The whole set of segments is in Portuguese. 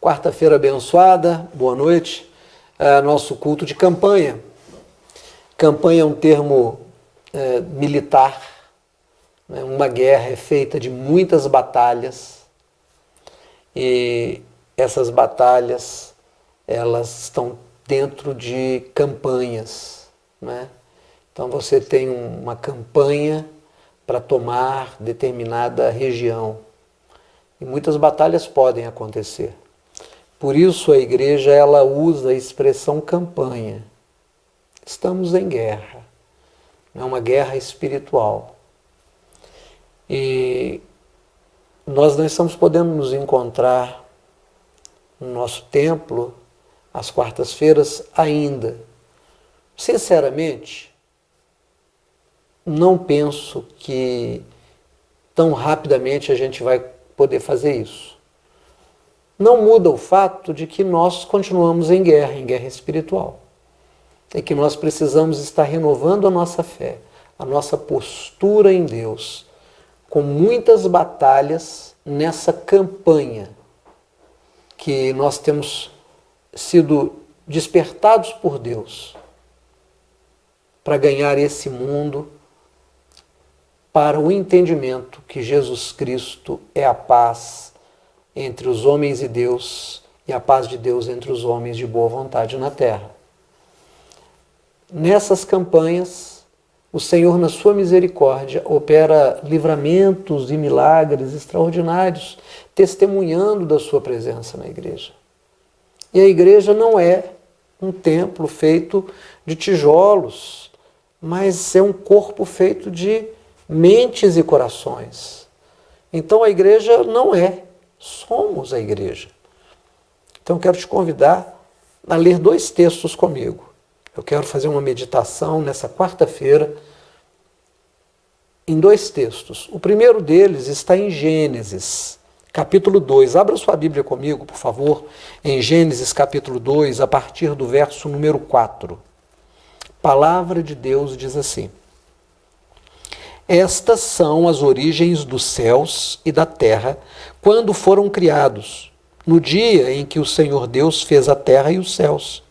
Quarta-feira abençoada, boa noite. Nosso culto de campanha. Campanha é um termo militar, né? Uma guerra é feita de muitas batalhas e essas batalhas elas estão dentro de campanhas, né? Então você tem uma campanha para tomar determinada região e muitas batalhas podem acontecer. Por isso a igreja ela usa a expressão campanha. Estamos em guerra, é uma guerra espiritual. E nós não estamos podendo nos encontrar no nosso templo às quartas-feiras ainda. Sinceramente, não penso que tão rapidamente a gente vai poder fazer isso. Não muda o fato de que nós continuamos em guerra espiritual. E que nós precisamos estar renovando a nossa fé, a nossa postura em Deus, com muitas batalhas nessa campanha que nós temos sido despertados por Deus para ganhar esse mundo para o entendimento que Jesus Cristo é a paz entre os homens e Deus e a paz de Deus entre os homens de boa vontade na terra. Nessas campanhas, o Senhor, na sua misericórdia, opera livramentos e milagres extraordinários, testemunhando da sua presença na igreja. E a igreja não é um templo feito de tijolos, mas é um corpo feito de mentes e corações. Então a igreja não é. Somos a igreja. Então eu quero te convidar a ler 2 textos comigo. Eu quero fazer uma meditação nessa quarta-feira em 2 textos. O primeiro deles está em Gênesis, capítulo 2. Abra sua Bíblia comigo, por favor, em Gênesis, capítulo 2, a partir do verso número 4. A palavra de Deus diz assim: Estas são as origens dos céus e da terra, quando foram criados, no dia em que o Senhor Deus fez a terra e os céus.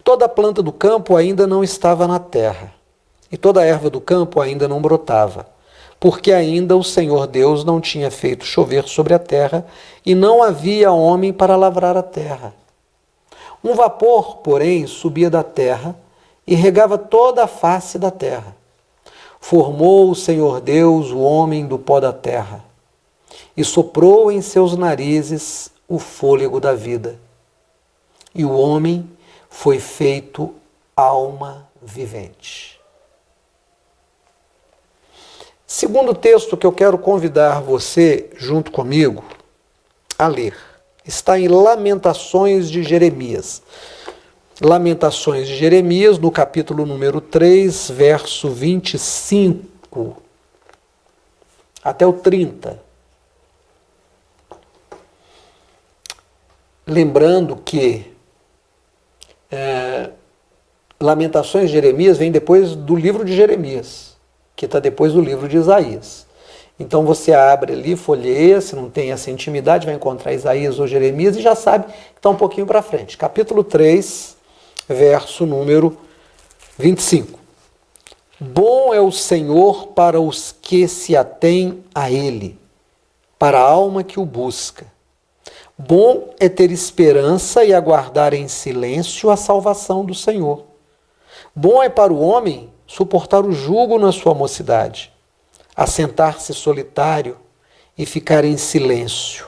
Toda a planta do campo ainda não estava na terra, e toda a erva do campo ainda não brotava, porque ainda o Senhor Deus não tinha feito chover sobre a terra, e não havia homem para lavrar a terra. Um vapor, porém, subia da terra e regava toda a face da terra. Formou o Senhor Deus o homem do pó da terra e soprou em seus narizes o fôlego da vida. E o homem foi feito alma vivente. Segundo texto que eu quero convidar você, junto comigo, a ler, está em Lamentações de Jeremias. Lamentações de Jeremias, no capítulo número 3, verso 25 até o 30. Lembrando que Lamentações de Jeremias vem depois do livro de Jeremias, que está depois do livro de Isaías. Então você abre ali, folheia, se não tem essa intimidade, vai encontrar Isaías ou Jeremias e já sabe que está um pouquinho para frente. Capítulo 3, verso número 25. Bom é o Senhor para os que se atêm a Ele, para a alma que o busca. Bom é ter esperança e aguardar em silêncio a salvação do Senhor. Bom é para o homem suportar o jugo na sua mocidade, assentar-se solitário e ficar em silêncio,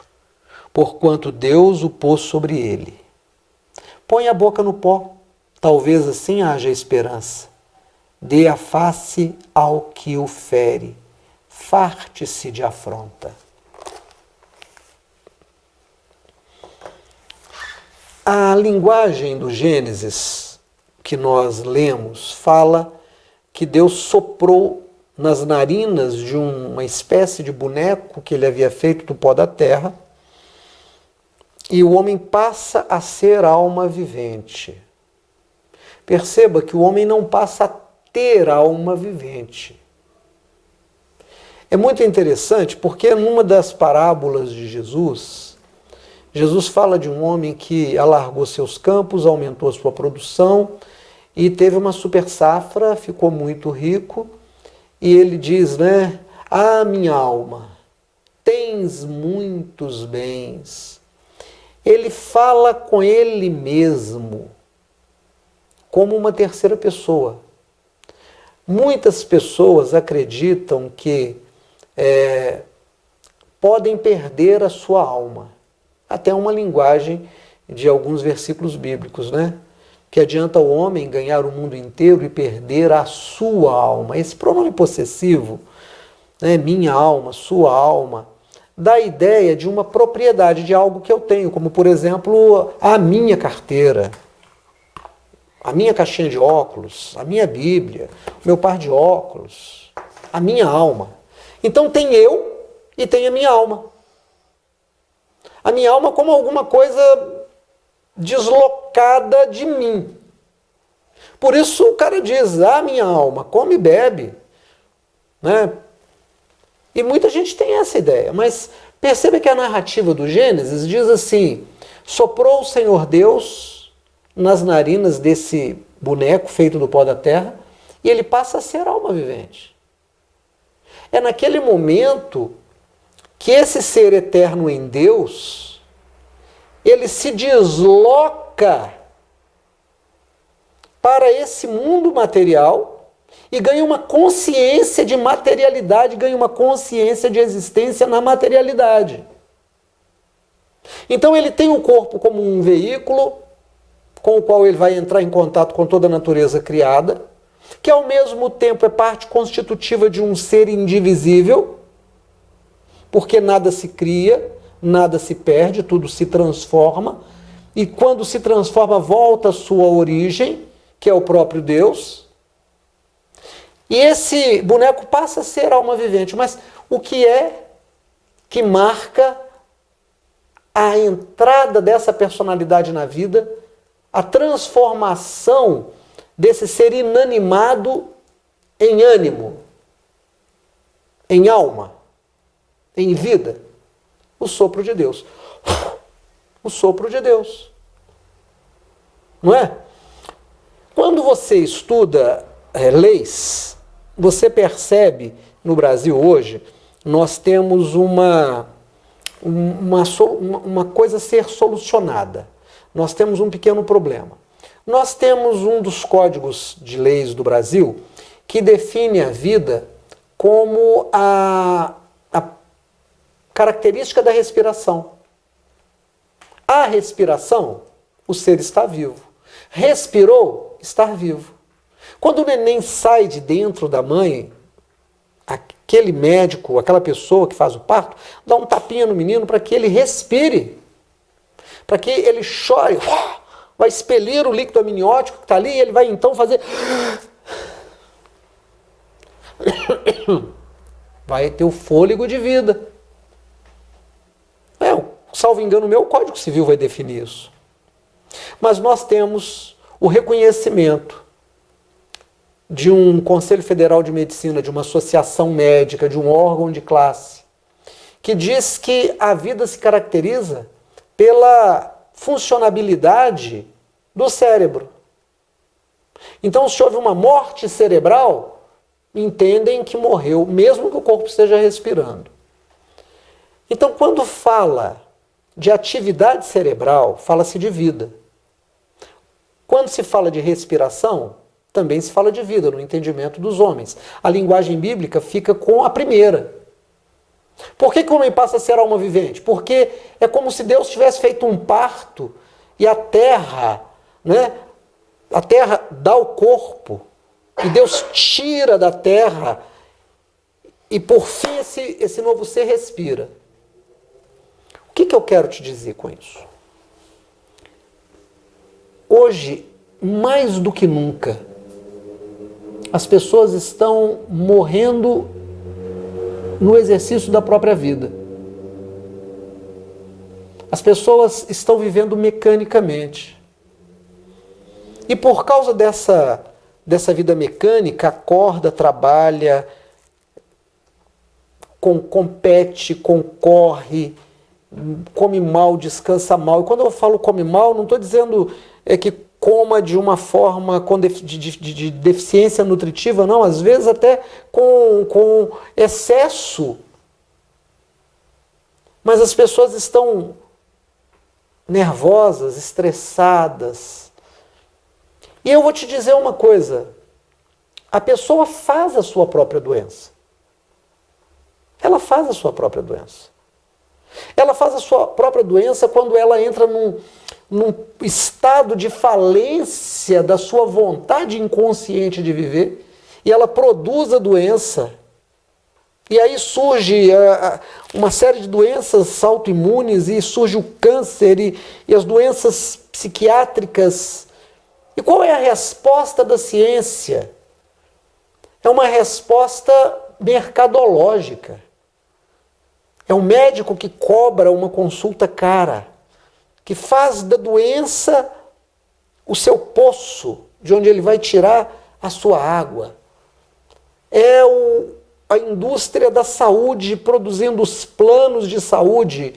porquanto Deus o pôs sobre ele. Põe a boca no pó, talvez assim haja esperança. Dê a face ao que o fere, farte-se de afronta. A linguagem do Gênesis que nós lemos fala que Deus soprou nas narinas de uma espécie de boneco que ele havia feito do pó da terra, e o homem passa a ser alma vivente. Perceba que o homem não passa a ter alma vivente. É muito interessante porque numa das parábolas de Jesus, Jesus fala de um homem que alargou seus campos, aumentou a sua produção e teve uma super safra, ficou muito rico. E ele diz, né? Ah, minha alma, tens muitos bens. Ele fala com ele mesmo, como uma terceira pessoa. Muitas pessoas acreditam que podem perder a sua alma. Até uma linguagem de alguns versículos bíblicos, né? Que adianta o homem ganhar o mundo inteiro e perder a sua alma. Esse pronome possessivo, né, minha alma, sua alma, dá a ideia de uma propriedade de algo que eu tenho, como por exemplo, a minha carteira, a minha caixinha de óculos, a minha Bíblia, o meu par de óculos, a minha alma. Então tem eu e tem a minha alma. A minha alma como alguma coisa deslocada de mim. Por isso o cara diz, ah, minha alma, come e bebe. Né? E muita gente tem essa ideia, mas perceba que a narrativa do Gênesis diz assim, soprou o Senhor Deus nas narinas desse boneco feito do pó da terra e ele passa a ser alma vivente. É naquele momento que esse ser eterno em Deus, ele se desloca para esse mundo material e ganha uma consciência de materialidade, ganha uma consciência de existência na materialidade. Então ele tem o corpo como um veículo com o qual ele vai entrar em contato com toda a natureza criada, que ao mesmo tempo é parte constitutiva de um ser indivisível, porque nada se cria, nada se perde, tudo se transforma, e quando se transforma volta à sua origem, que é o próprio Deus. E esse boneco passa a ser alma vivente, mas o que é que marca a entrada dessa personalidade na vida, a transformação desse ser inanimado em ânimo, em alma, em vida? O sopro de Deus. O sopro de Deus. Não é? Quando você estuda leis, você percebe, no Brasil hoje, nós temos uma coisa a ser solucionada. Nós temos um pequeno problema. Nós temos um dos códigos de leis do Brasil que define a vida como a característica da respiração. A respiração, o ser está vivo. Respirou, estar vivo. Quando o neném sai de dentro da mãe, aquele médico, aquela pessoa que faz o parto, dá um tapinha no menino para que ele respire, para que ele chore, vai expelir o líquido amniótico que está ali e ele vai então fazer... vai ter o fôlego de vida. Salvo engano meu, o Código Civil vai definir isso. Mas nós temos o reconhecimento de um Conselho Federal de Medicina, de uma associação médica, de um órgão de classe, que diz que a vida se caracteriza pela funcionabilidade do cérebro. Então, se houve uma morte cerebral, entendem que morreu, mesmo que o corpo esteja respirando. Então, quando fala de atividade cerebral, fala-se de vida. Quando se fala de respiração, também se fala de vida, no entendimento dos homens. A linguagem bíblica fica com a primeira. Por que o homem passa a ser alma vivente? Porque é como se Deus tivesse feito um parto e a terra, né? A terra dá o corpo e Deus tira da terra e por fim esse novo ser respira. O que eu quero te dizer com isso? Hoje, mais do que nunca, as pessoas estão morrendo no exercício da própria vida. As pessoas estão vivendo mecanicamente. E por causa dessa vida mecânica, acorda, trabalha, compete, concorre, come mal, descansa mal. E quando eu falo come mal, não estou dizendo que coma de uma forma de deficiência nutritiva, não. Às vezes até com excesso. Mas as pessoas estão nervosas, estressadas. E eu vou te dizer uma coisa. A pessoa faz a sua própria doença. Ela faz a sua própria doença. Ela faz a sua própria doença quando ela entra num estado de falência da sua vontade inconsciente de viver e ela produz a doença. E aí surge uma série de doenças autoimunes e surge o câncer e as doenças psiquiátricas. E qual é a resposta da ciência? É uma resposta mercadológica. É um médico que cobra uma consulta cara, que faz da doença o seu poço, de onde ele vai tirar a sua água. É a indústria da saúde produzindo os planos de saúde,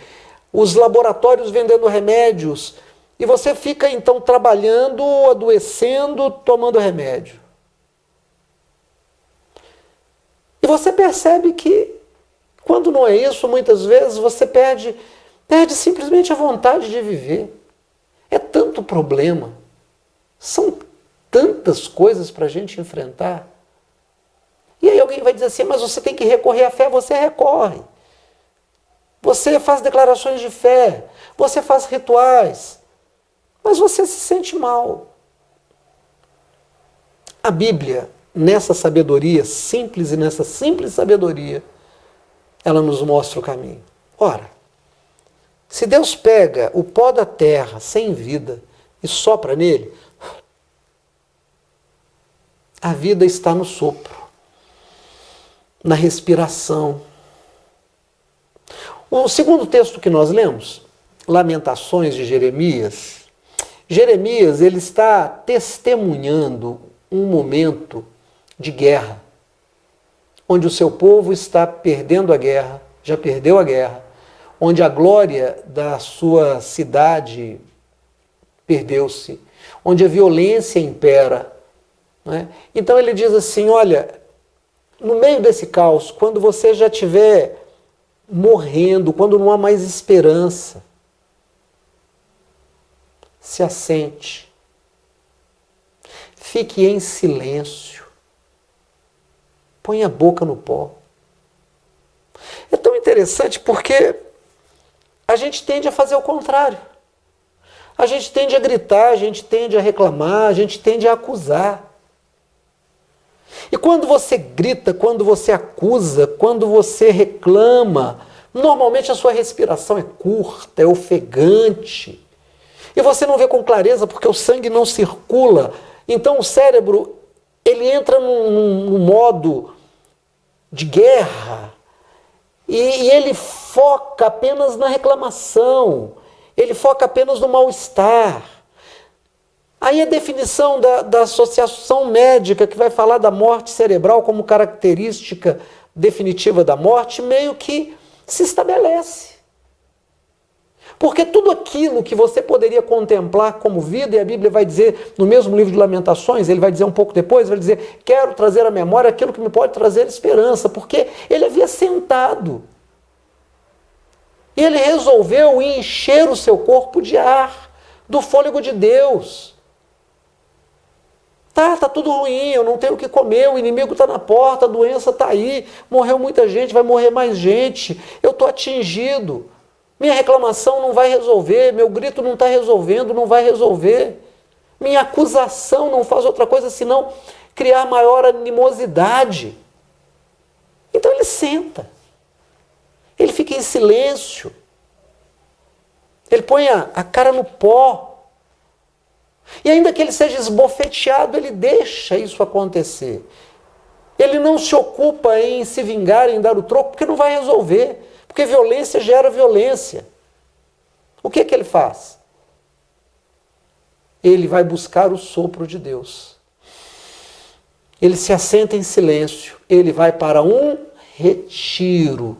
os laboratórios vendendo remédios, e você fica então trabalhando, adoecendo, tomando remédio. E você percebe que, quando não é isso, muitas vezes você perde simplesmente a vontade de viver. É tanto problema, são tantas coisas para a gente enfrentar. E aí alguém vai dizer assim, mas você tem que recorrer à fé, você recorre. Você faz declarações de fé, você faz rituais, mas você se sente mal. A Bíblia, nessa sabedoria simples e nessa simples sabedoria, ela nos mostra o caminho. Ora, se Deus pega o pó da terra sem vida e sopra nele, a vida está no sopro, na respiração. O segundo texto que nós lemos, Lamentações de Jeremias, ele está testemunhando um momento de guerra, onde o seu povo está perdendo a guerra, já perdeu a guerra, onde a glória da sua cidade perdeu-se, onde a violência impera. Né? Então ele diz assim, olha, no meio desse caos, quando você já estiver morrendo, quando não há mais esperança, se assente, fique em silêncio, põe a boca no pó. É tão interessante porque a gente tende a fazer o contrário. A gente tende a gritar, a gente tende a reclamar, a gente tende a acusar. E quando você grita, quando você acusa, quando você reclama, normalmente a sua respiração é curta, é ofegante. E você não vê com clareza porque o sangue não circula. Então o cérebro, ele entra num modo de guerra e ele foca apenas na reclamação, ele foca apenas no mal-estar. Aí a definição da associação médica, que vai falar da morte cerebral como característica definitiva da morte, meio que se estabelece. Porque tudo aquilo que você poderia contemplar como vida, e a Bíblia vai dizer, no mesmo livro de Lamentações, ele vai dizer um pouco depois, vai dizer, quero trazer à memória aquilo que me pode trazer esperança, porque ele havia sentado. E ele resolveu encher o seu corpo de ar, do fôlego de Deus. Tá tudo ruim, eu não tenho o que comer, o inimigo está na porta, a doença está aí, morreu muita gente, vai morrer mais gente, eu estou atingido. Minha reclamação não vai resolver, meu grito não está resolvendo, não vai resolver. Minha acusação não faz outra coisa senão criar maior animosidade. Então ele senta, ele fica em silêncio, ele põe a cara no pó. E ainda que ele seja esbofeteado, ele deixa isso acontecer. Ele não se ocupa em se vingar, em dar o troco, porque não vai resolver. Porque violência gera violência. O que é que ele faz? Ele vai buscar o sopro de Deus. Ele se assenta em silêncio. Ele vai para um retiro.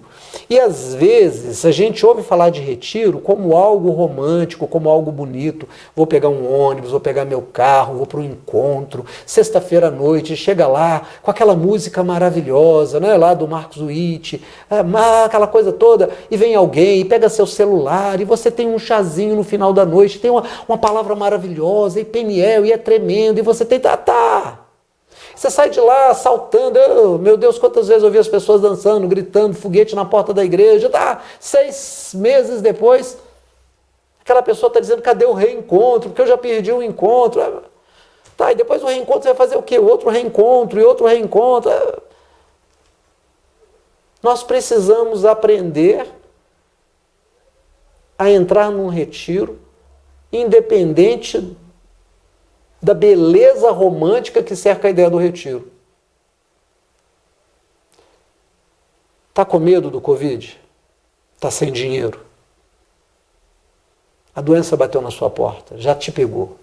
E às vezes a gente ouve falar de retiro como algo romântico, como algo bonito. Vou pegar um ônibus, vou pegar meu carro, vou para um encontro, sexta-feira à noite, chega lá com aquela música maravilhosa, né, lá do Marcos Witt, aquela coisa toda, e vem alguém e pega seu celular e você tem um chazinho no final da noite, tem uma palavra maravilhosa, e Peniel, e é tremendo, e você tem... Tá. Você sai de lá saltando, meu Deus, quantas vezes eu vi as pessoas dançando, gritando, foguete na porta da igreja, 6 meses depois, aquela pessoa está dizendo, cadê o reencontro? Porque eu já perdi o encontro. Tá, e depois o reencontro você vai fazer o quê? Outro reencontro e outro reencontro. Nós precisamos aprender a entrar num retiro, independente da beleza romântica que cerca a ideia do retiro. Está com medo do Covid? Está sem dinheiro? A doença bateu na sua porta, já te pegou.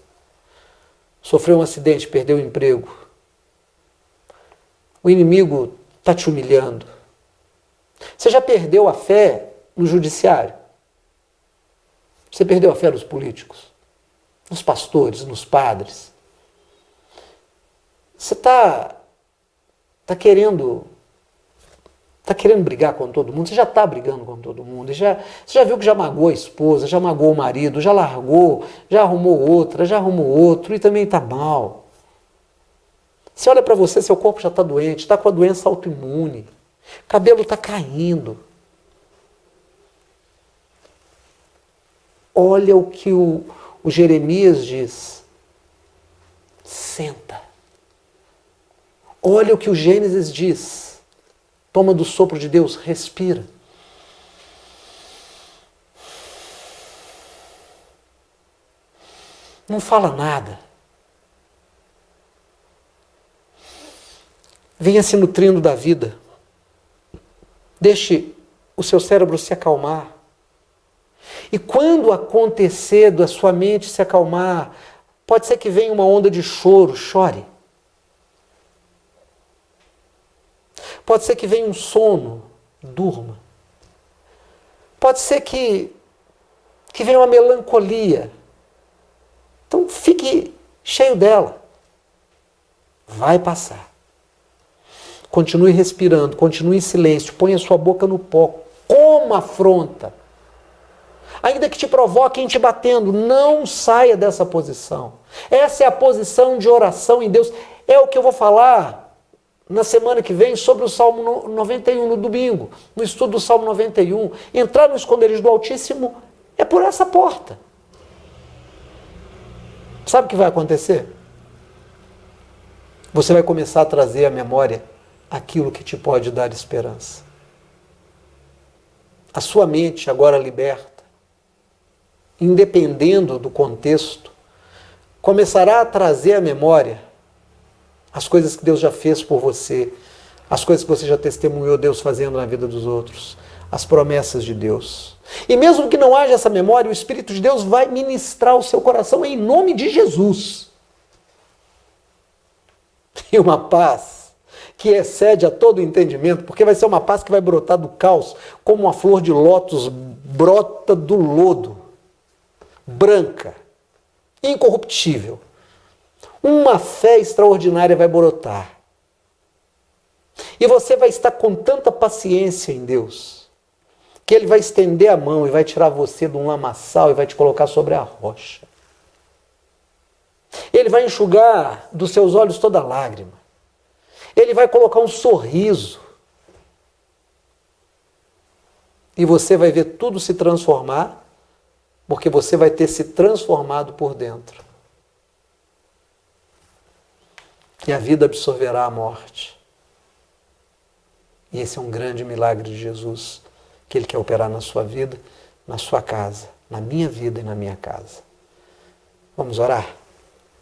Sofreu um acidente, perdeu o emprego. O inimigo está te humilhando. Você já perdeu a fé no judiciário? Você perdeu a fé nos políticos? Nos pastores, nos padres? Você está querendo brigar com todo mundo? Você já está brigando com todo mundo? Você já viu que já magoou a esposa, já magoou o marido, já largou, já arrumou outra, já arrumou outro e também está mal. Você olha para você, seu corpo já está doente, está com a doença autoimune, cabelo está caindo. Olha o que o Jeremias diz. Senta. Olha o que o Gênesis diz. Toma do sopro de Deus, respira. Não fala nada. Venha se nutrindo da vida. Deixe o seu cérebro se acalmar. E quando acontecer da sua mente se acalmar, pode ser que venha uma onda de choro, chore. Pode ser que venha um sono, durma. Pode ser que venha uma melancolia. Então fique cheio dela. Vai passar. Continue respirando, continue em silêncio, ponha sua boca no pó, coma afronta. Ainda que te provoquem te batendo, não saia dessa posição. Essa é a posição de oração em Deus. É o que eu vou falar na semana que vem sobre o Salmo 91, no domingo, no estudo do Salmo 91. Entrar no esconderijo do Altíssimo é por essa porta. Sabe o que vai acontecer? Você vai começar a trazer à memória aquilo que te pode dar esperança. A sua mente, agora liberta, independendo do contexto, começará a trazer à memória as coisas que Deus já fez por você, as coisas que você já testemunhou Deus fazendo na vida dos outros, as promessas de Deus. E mesmo que não haja essa memória, o Espírito de Deus vai ministrar o seu coração em nome de Jesus. E uma paz que excede a todo entendimento, porque vai ser uma paz que vai brotar do caos, como uma flor de lótus brota do lodo, branca, incorruptível. Uma fé extraordinária vai brotar. E você vai estar com tanta paciência em Deus, que Ele vai estender a mão e vai tirar você de um lamaçal e vai te colocar sobre a rocha. Ele vai enxugar dos seus olhos toda lágrima. Ele vai colocar um sorriso. E você vai ver tudo se transformar, porque você vai ter se transformado por dentro. E a vida absorverá a morte. E esse é um grande milagre de Jesus, que Ele quer operar na sua vida, na sua casa, na minha vida e na minha casa. Vamos orar?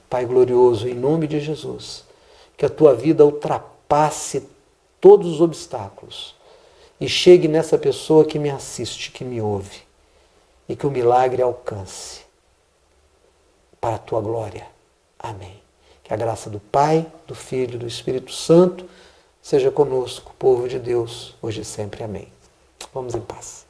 Pai glorioso, em nome de Jesus, que a tua vida ultrapasse todos os obstáculos e chegue nessa pessoa que me assiste, que me ouve, e que o milagre alcance para a tua glória. Amém. Que a graça do Pai, do Filho e do Espírito Santo seja conosco, povo de Deus, hoje e sempre. Amém. Vamos em paz.